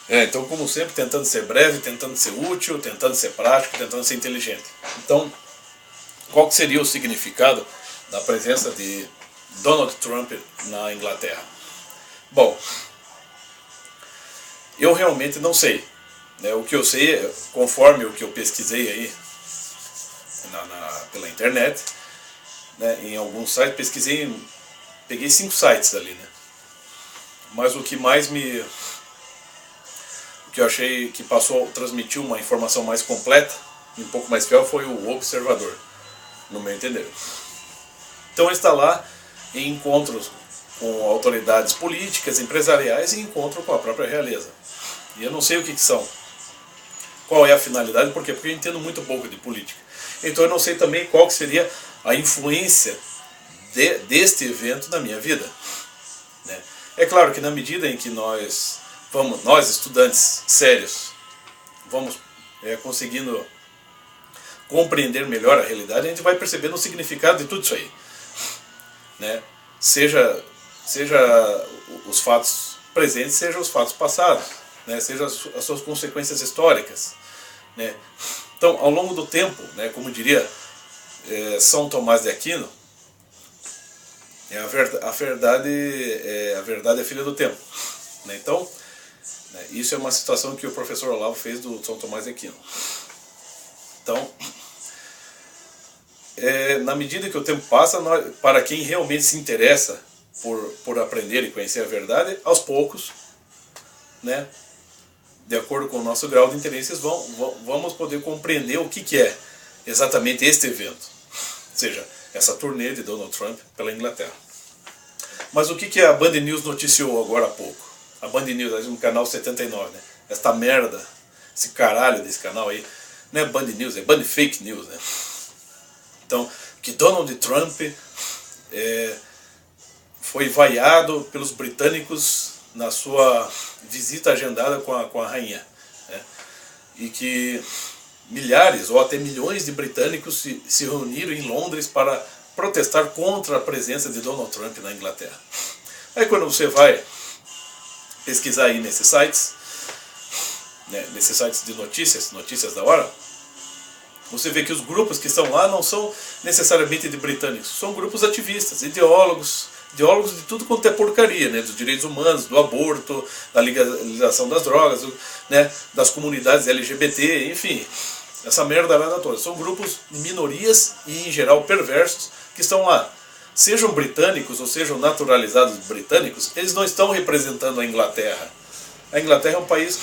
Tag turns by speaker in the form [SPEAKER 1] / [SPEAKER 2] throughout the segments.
[SPEAKER 1] Então, como sempre, tentando ser breve, tentando ser útil, tentando ser prático, tentando ser inteligente. Então, qual que seria o significado da presença de Donald Trump na Inglaterra? Bom, eu realmente não sei. O que eu sei, conforme o que eu pesquisei aí pela internet, em alguns sites, peguei 5 sites ali, né? Mas o que eu achei que transmitiu uma informação mais completa e um pouco mais fiel foi o Observador, no meu entender. Então ele está lá em encontros com autoridades políticas, empresariais e encontro com a própria realeza. E eu não sei o que são. Qual é a finalidade, por quê? Porque eu entendo muito pouco de política. Então eu não sei também qual que seria a influência deste evento na minha vida. É claro que na medida em que nós estudantes sérios, vamos conseguindo compreender melhor a realidade, a gente vai percebendo o significado de tudo isso aí. Seja os fatos presentes, seja os fatos passados, seja as suas consequências históricas. Então, ao longo do tempo, como diria São Tomás de Aquino, a verdade é filha do tempo. Então, isso é uma situação que o professor Olavo fez do São Tomás de Aquino. Então, na medida que o tempo passa, para quem realmente se interessa por aprender e conhecer a verdade, aos poucos, de acordo com o nosso grau de interesses, vamos poder compreender o que é exatamente este evento, ou seja, essa turnê de Donald Trump pela Inglaterra. Mas o que a Band News noticiou agora há pouco? A Band News, no canal 79, esta merda, esse caralho desse canal aí, não é Band News, é Band Fake News, Então, que Donald Trump foi vaiado pelos britânicos na sua visita agendada com a rainha. E que milhares ou até milhões de britânicos se reuniram em Londres para protestar contra a presença de Donald Trump na Inglaterra. Aí quando você vai pesquisar aí nesses sites de notícias da hora, você vê que os grupos que estão lá não são necessariamente de britânicos, são grupos ativistas, ideólogos de tudo quanto é porcaria, dos direitos humanos, do aborto, da legalização das drogas, das comunidades LGBT, enfim, essa merda lá toda. São grupos de minorias e, em geral, perversos que estão lá. Sejam britânicos ou sejam naturalizados britânicos, eles não estão representando a Inglaterra. A Inglaterra é um país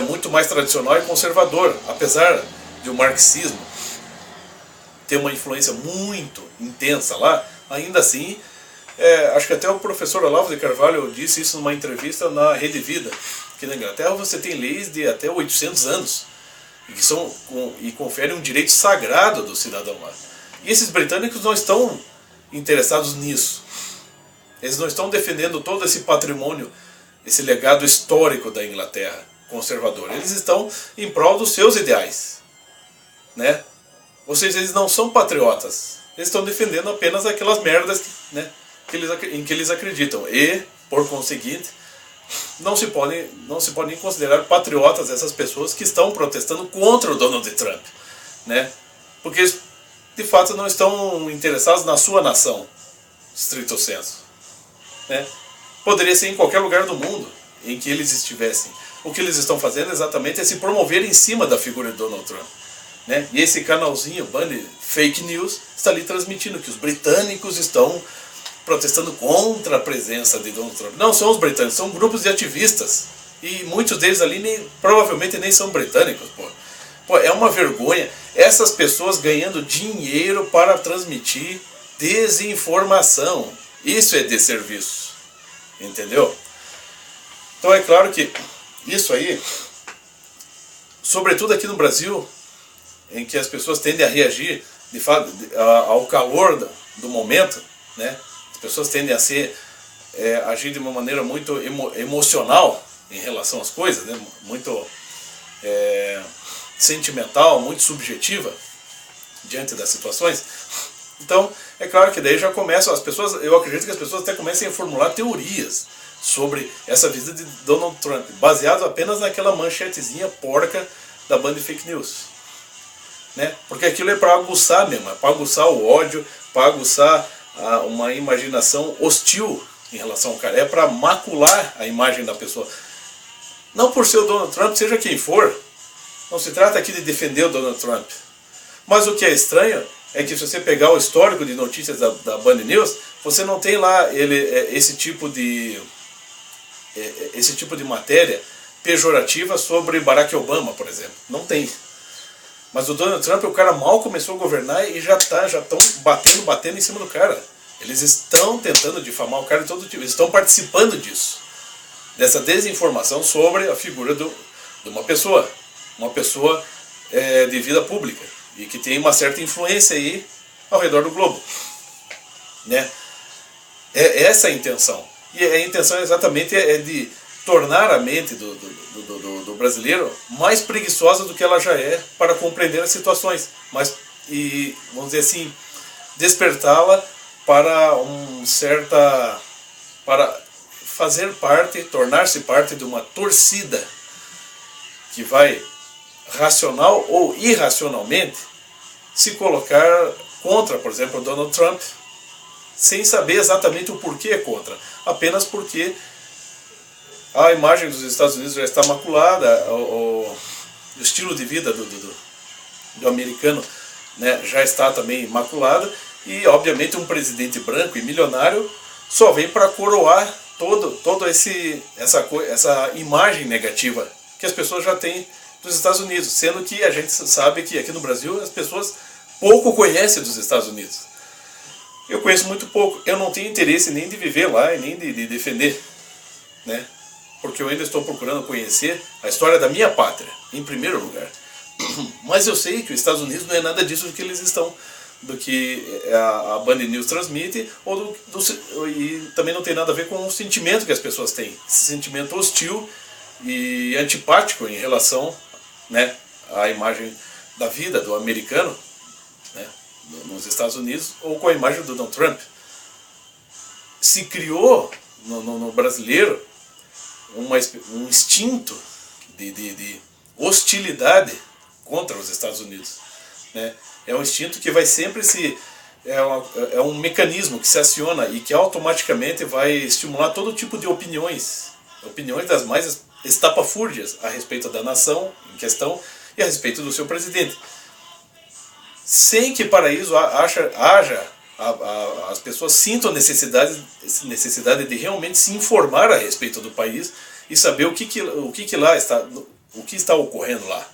[SPEAKER 1] muito mais tradicional e conservador, apesar de o marxismo ter uma influência muito intensa lá, ainda assim, acho que até o professor Olavo de Carvalho disse isso numa entrevista na Rede Vida, que na Inglaterra você tem leis de até 800 anos, e conferem um direito sagrado do cidadão lá. E esses britânicos não estão interessados nisso. Eles não estão defendendo todo esse patrimônio, esse legado histórico da Inglaterra conservador. Eles estão em prol dos seus ideais. Ou seja, eles não são patriotas. Eles estão defendendo apenas aquelas merdas em que eles acreditam. E, por conseguinte, não se podem considerar patriotas essas pessoas que estão protestando contra o Donald Trump. Porque eles, de fato, não estão interessados na sua nação, stricto sensu. Poderia ser em qualquer lugar do mundo em que eles estivessem. O que eles estão fazendo exatamente é se promover em cima da figura de Donald Trump. E esse canalzinho, Band Fake News, está ali transmitindo que os britânicos estão protestando contra a presença de Donald Trump. Não são os britânicos, são grupos de ativistas. E muitos deles ali provavelmente nem são britânicos. É uma vergonha essas pessoas ganhando dinheiro para transmitir desinformação. Isso é desserviço. Entendeu? Então é claro que isso aí, sobretudo aqui no Brasil, em que as pessoas tendem a reagir de fato ao calor do momento, as pessoas tendem a agir de uma maneira muito emocional em relação às coisas, muito sentimental, muito subjetiva diante das situações. Então, é claro que daí já começam as pessoas, eu acredito que as pessoas até comecem a formular teorias sobre essa visita de Donald Trump, baseado apenas naquela manchetezinha porca da banda de fake news. Né? Porque aquilo é para aguçar mesmo, é para aguçar o ódio, para aguçar uma imaginação hostil em relação ao cara, é para macular a imagem da pessoa. Não por ser o Donald Trump, seja quem for, não se trata aqui de defender o Donald Trump. Mas o que é estranho é que se você pegar o histórico de notícias da Band News, você não tem lá esse tipo de matéria pejorativa sobre Barack Obama, por exemplo. Não tem. Mas o Donald Trump, o cara mal começou a governar e já estão batendo em cima do cara. Eles estão tentando difamar o cara de todo tipo, eles estão participando disso. Dessa desinformação sobre a figura de uma pessoa de vida pública e que tem uma certa influência aí ao redor do globo. Né? É essa a intenção. E a intenção exatamente é de tornar a mente do brasileiro mais preguiçosa do que ela já é para compreender as situações, e vamos dizer assim, despertá-la para para fazer parte, tornar-se parte de uma torcida que vai, racional ou irracionalmente, se colocar contra, por exemplo, o Donald Trump, sem saber exatamente o porquê é contra, apenas porque a imagem dos Estados Unidos já está maculada, o estilo de vida do americano, né, já está também maculado, e obviamente um presidente branco e milionário só vem para coroar toda essa imagem negativa que as pessoas já têm dos Estados Unidos, sendo que a gente sabe que aqui no Brasil as pessoas pouco conhecem dos Estados Unidos. Eu conheço muito pouco, eu não tenho interesse nem de viver lá e nem de defender, né? Porque eu ainda estou procurando conhecer a história da minha pátria, em primeiro lugar. Mas eu sei que os Estados Unidos não é nada disso do que eles estão, do que a Band News transmite, e também não tem nada a ver com o sentimento que as pessoas têm. Esse sentimento hostil e antipático em relação, né, à imagem da vida do americano, né, nos Estados Unidos, ou com a imagem do Donald Trump. Se criou no brasileiro um instinto de hostilidade contra os Estados Unidos. Né? É um instinto que vai sempre é um mecanismo que se aciona e que automaticamente vai estimular todo tipo de opiniões das mais estapafúrdias a respeito da nação em questão e a respeito do seu presidente. Sem que para isso as pessoas sintam necessidade de realmente se informar a respeito do país e saber o que lá está, o que está ocorrendo lá,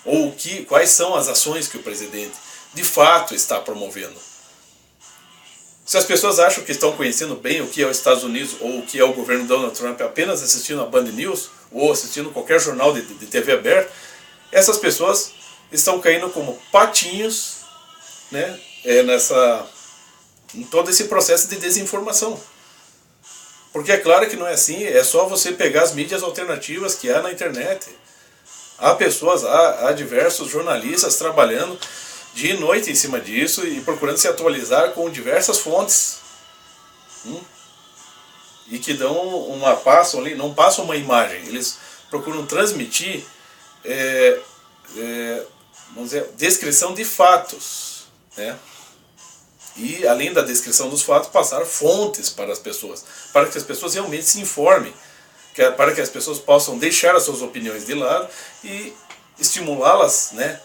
[SPEAKER 1] ou quais são as ações que o presidente de fato está promovendo. Se as pessoas acham que estão conhecendo bem o que é os Estados Unidos ou o que é o governo Donald Trump apenas assistindo a Band News ou assistindo qualquer jornal de TV aberta, essas pessoas estão caindo como patinhos, né, em todo esse processo de desinformação. Porque é claro que não é assim, é só você pegar as mídias alternativas que há na internet. Há diversos jornalistas trabalhando dia e noite em cima disso e procurando se atualizar com diversas fontes. E que dão não passam uma imagem, eles procuram transmitir vamos dizer, descrição de fatos, né? E além da descrição dos fatos, passar fontes para as pessoas, para que as pessoas realmente se informem, para que as pessoas possam deixar as suas opiniões de lado e estimulá-las, né,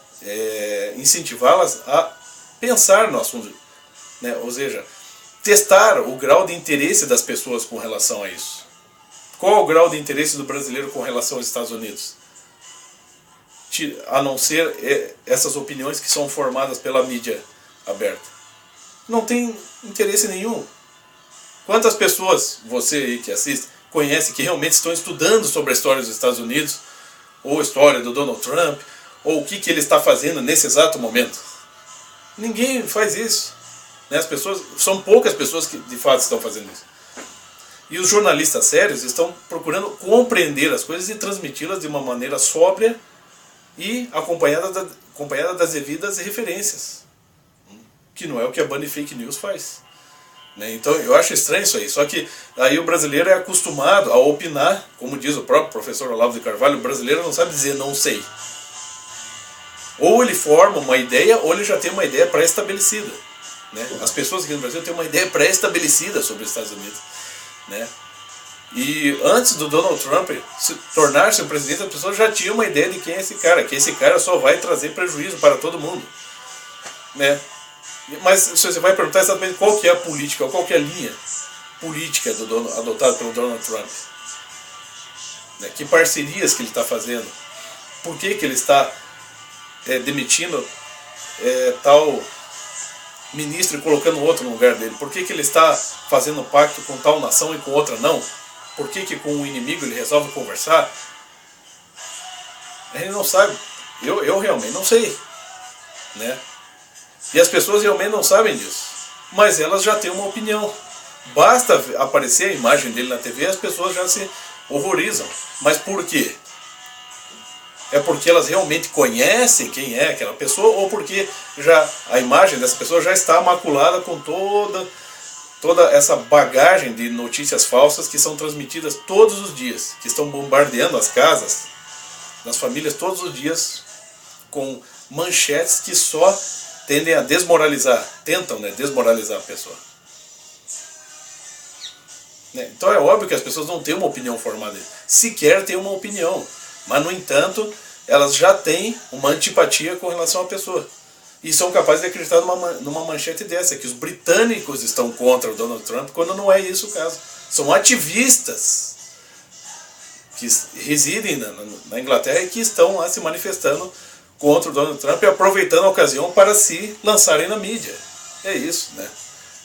[SPEAKER 1] incentivá-las a pensar no assunto, né, ou seja, testar o grau de interesse das pessoas com relação a isso. Qual é o grau de interesse do brasileiro com relação aos Estados Unidos? A não ser essas opiniões que são formadas pela mídia aberta. Não tem interesse nenhum. Quantas pessoas, você aí que assiste, conhece que realmente estão estudando sobre a história dos Estados Unidos, ou a história do Donald Trump, ou o que ele está fazendo nesse exato momento? Ninguém faz isso. Né? São poucas pessoas que de fato estão fazendo isso. E os jornalistas sérios estão procurando compreender as coisas e transmiti-las de uma maneira sóbria e acompanhada das devidas referências. que não é o que a banda de fake news faz. Né? Então eu acho estranho isso aí. Só que aí o brasileiro é acostumado a opinar, como diz o próprio professor Olavo de Carvalho, o brasileiro não sabe dizer não sei. Ou ele forma uma ideia, ou ele já tem uma ideia pré-estabelecida. Né? As pessoas aqui no Brasil têm uma ideia pré-estabelecida sobre os Estados Unidos. Né? E antes do Donald Trump se tornar-se um presidente, as pessoas já tinham uma ideia de quem é esse cara, que esse cara só vai trazer prejuízo para todo mundo. Né? Mas se você vai perguntar exatamente qual que é a política, qual que é a linha política adotada pelo Donald Trump, né? Que parcerias que ele está fazendo, por que ele está demitindo tal ministro e colocando outro no lugar dele, por que ele está fazendo pacto com tal nação e com outra não, por que com o inimigo ele resolve conversar, a gente não sabe, eu realmente não sei, né? E as pessoas realmente não sabem disso, mas elas já têm uma opinião. Basta aparecer a imagem dele na TV e as pessoas já se horrorizam. Mas por quê? É porque elas realmente conhecem quem é aquela pessoa, ou porque já a imagem dessa pessoa já está maculada com toda essa bagagem de notícias falsas que são transmitidas todos os dias, que estão bombardeando as casas, nas famílias todos os dias, com manchetes que só tendem a desmoralizar, tentam, né, desmoralizar a pessoa. Então é óbvio que as pessoas não têm uma opinião formada, sequer têm uma opinião, mas no entanto elas já têm uma antipatia com relação à pessoa. E são capazes de acreditar numa manchete dessa, que os britânicos estão contra o Donald Trump, quando não é isso o caso. São ativistas que residem na Inglaterra e que estão lá se manifestando contra o Donald Trump e aproveitando a ocasião para se lançarem na mídia. É isso, né?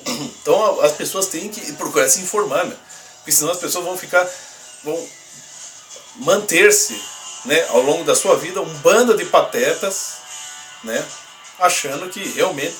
[SPEAKER 1] Então as pessoas têm que procurar se informar, né? Porque senão as pessoas vão manter-se, né, ao longo da sua vida um bando de patetas, né, achando que realmente